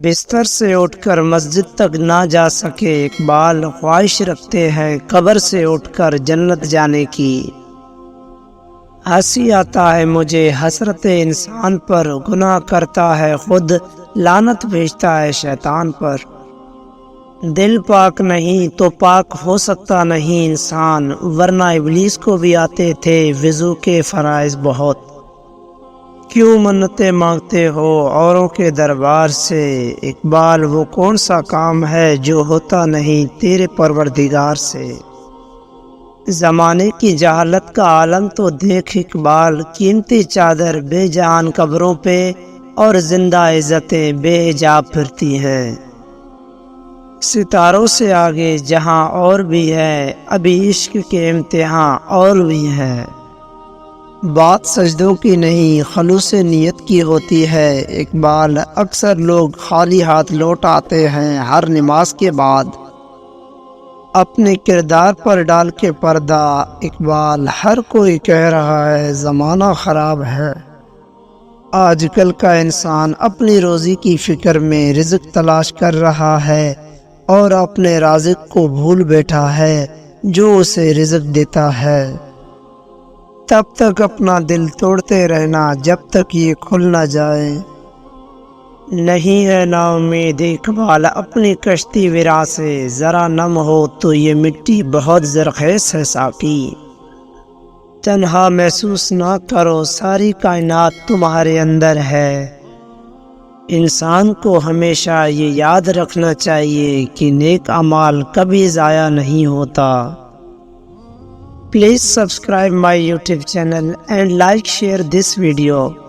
بستر سے اٹھ کر مسجد تک نہ جا سکے اقبال خواہش رکھتے ہیں قبر سے اٹھ کر جنت جانے کی۔ ہنسی آتا ہے مجھے حسرت انسان پر، گناہ کرتا ہے خود لعنت بھیجتا ہے شیطان پر۔ دل پاک نہیں تو پاک ہو سکتا نہیں انسان، ورنہ ابلیس کو بھی آتے تھے وضو کے فرائض بہت۔ کیوں منتیں مانگتے ہو اوروں کے دربار سے، اقبال وہ کون سا کام ہے جو ہوتا نہیں تیرے پروردگار سے۔ زمانے کی جہالت کا عالم تو دیکھ اقبال، قیمتی چادر بے جان قبروں پہ اور زندہ عزتیں بے حجاب پھرتی ہیں۔ ستاروں سے آگے جہاں اور بھی ہے، ابھی عشق کے امتحان اور بھی ہے۔ بات سجدوں کی نہیں خلوص نیت کی ہوتی ہے اقبال، اکثر لوگ خالی ہاتھ لوٹ آتے ہیں ہر نماز کے بعد۔ اپنے کردار پر ڈال کے پردہ اقبال، ہر کوئی کہہ رہا ہے زمانہ خراب ہے۔ آج کل کا انسان اپنی روزی کی فکر میں رزق تلاش کر رہا ہے اور اپنے رازق کو بھول بیٹھا ہے جو اسے رزق دیتا ہے۔ تب تک اپنا دل توڑتے رہنا جب تک یہ کھل نہ جائے۔ نہیں ہے نا امید اقبال اپنی کشتی ویراں سے، ذرا نم ہو تو یہ مٹی بہت زرخیز ہے ساقی۔ تنہا محسوس نہ کرو ساری کائنات تمہارے اندر ہے۔ انسان کو ہمیشہ یہ یاد رکھنا چاہیے کہ نیک اعمال کبھی ضائع نہیں ہوتا۔ Please subscribe my YouTube channel and like share this video.